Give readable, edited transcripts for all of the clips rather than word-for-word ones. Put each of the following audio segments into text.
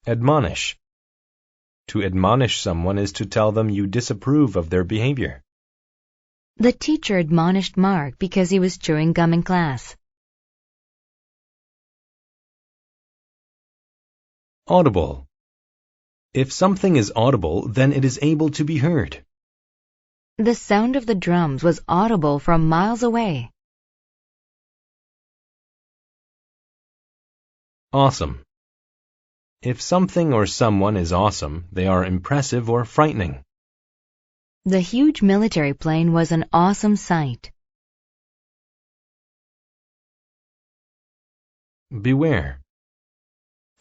Admonish. To admonish someone is to tell them you disapprove of their behavior. The teacher admonished Mark because he was chewing gum in class. Audible. If something is audible, then it is able to be heard. The sound of the drums was audible from miles away. Awesome. If something or someone is awesome, they are impressive or frightening. The huge military plane was an awesome sight. Beware.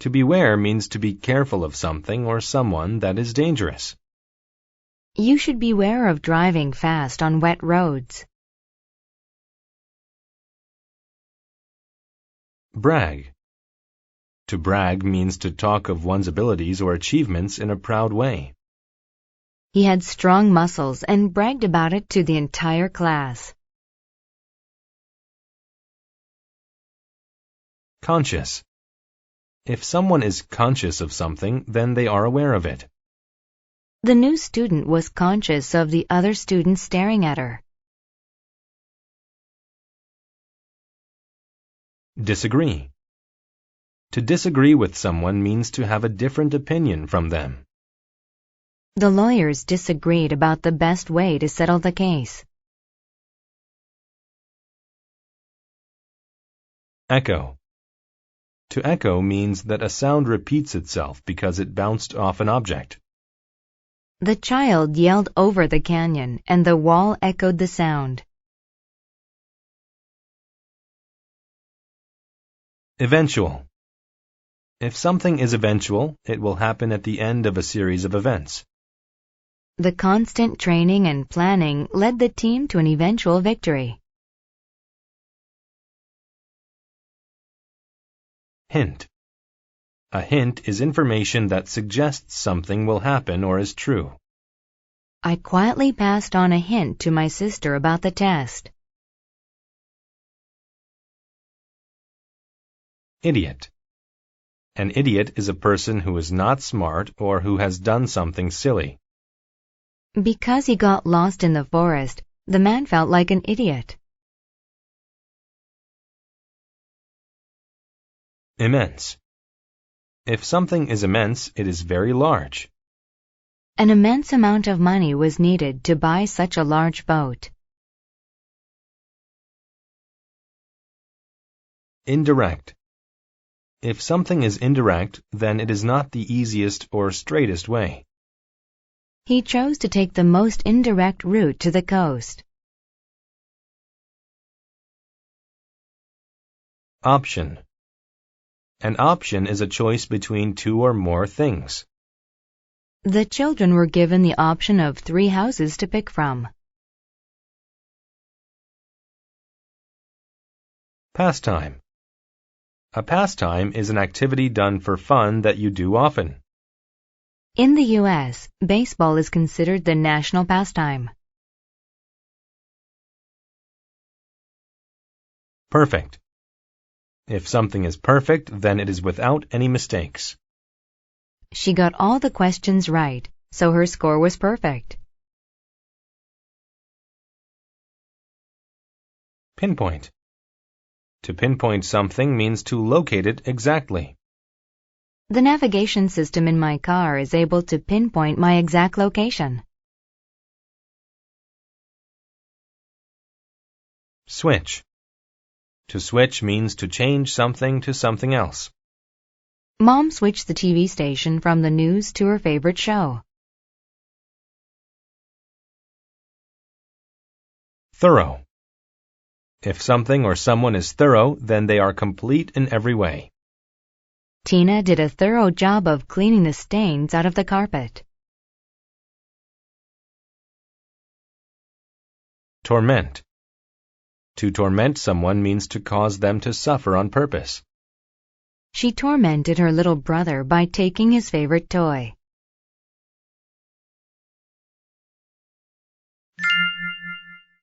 To beware means to be careful of something or someone that is dangerous. You should beware of driving fast on wet roads. Brag. To brag means to talk of one's abilities or achievements in a proud way. He had strong muscles and bragged about it to the entire class. Conscious. If someone is conscious of something, then they are aware of it. The new student was conscious of the other students staring at her. Disagree. To disagree with someone means to have a different opinion from them. The lawyers disagreed about the best way to settle the case. Echo. To echo means that a sound repeats itself because it bounced off an object. The child yelled over the canyon, and the wall echoed the sound. Eventual. If something is eventual, it will happen at the end of a series of events. The constant training and planning led the team to an eventual victory. Hint. A hint is information that suggests something will happen or is true. I quietly passed on a hint to my sister about the test. Idiot. An idiot is a person who is not smart or who has done something silly. Because he got lost in the forest, the man felt like an idiot. Immense. If something is immense, it is very large. An immense amount of money was needed to buy such a large boat. Indirect. If something is indirect, then it is not the easiest or straightest way. He chose to take the most indirect route to the coast. Option. An option is a choice between two or more things. The children were given the option of 3 houses to pick from. Pastime. A pastime is an activity done for fun that you do often. In the U.S., baseball is considered the national pastime. Perfect. If something is perfect, then it is without any mistakes. She got all the questions right, so her score was perfect. Pinpoint. To pinpoint something means to locate it exactly. The navigation system in my car is able to pinpoint my exact location. Switch. To switch means to change something to something else. Mom switched the TV station from the news to her favorite show. Thorough. If something or someone is thorough, then they are complete in every way. Tina did a thorough job of cleaning the stains out of the carpet. Torment. To torment someone means to cause them to suffer on purpose. She tormented her little brother by taking his favorite toy.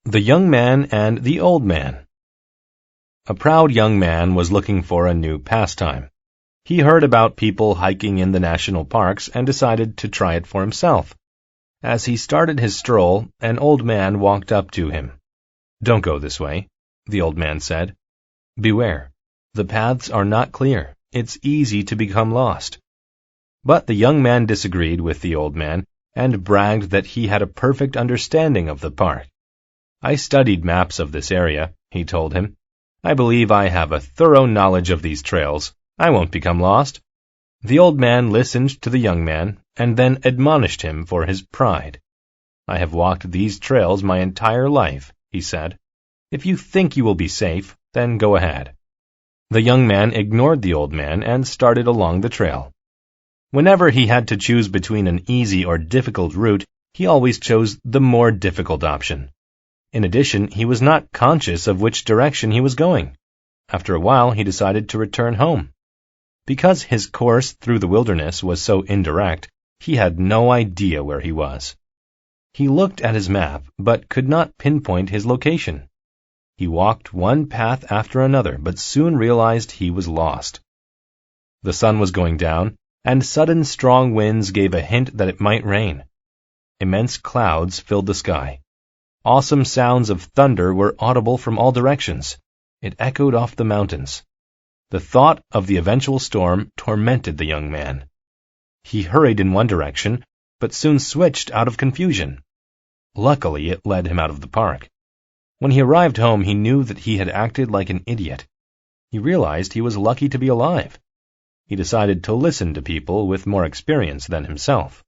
The young man and the old man. A proud young man was looking for a new pastime. He heard about people hiking in the national parks and decided to try it for himself. As he started his stroll, an old man walked up to him. "Don't go this way," the old man said. "Beware. The paths are not clear. It's easy to become lost." But the young man disagreed with the old man and bragged that he had a perfect understanding of the park. "I studied maps of this area," he told him. "I believe I have a thorough knowledge of these trails. I won't become lost." The old man listened to the young man and then admonished him for his pride. "I have walked these trails my entire life," he said. "If you think you will be safe, then go ahead." The young man ignored the old man and started along the trail. Whenever he had to choose between an easy or difficult route, he always chose the more difficult option. In addition, he was not conscious of which direction he was going. After a while, he decided to return home. Because his course through the wilderness was so indirect, he had no idea where he was. He looked at his map, but could not pinpoint his location. He walked one path after another, but soon realized he was lost. The sun was going down, and sudden strong winds gave a hint that it might rain. Immense clouds filled the sky. Awesome sounds of thunder were audible from all directions. It echoed off the mountains. The thought of the eventual storm tormented the young man. He hurried in one direction, but soon switched out of confusion. Luckily, it led him out of the park. When he arrived home, he knew that he had acted like an idiot. He realized he was lucky to be alive. He decided to listen to people with more experience than himself.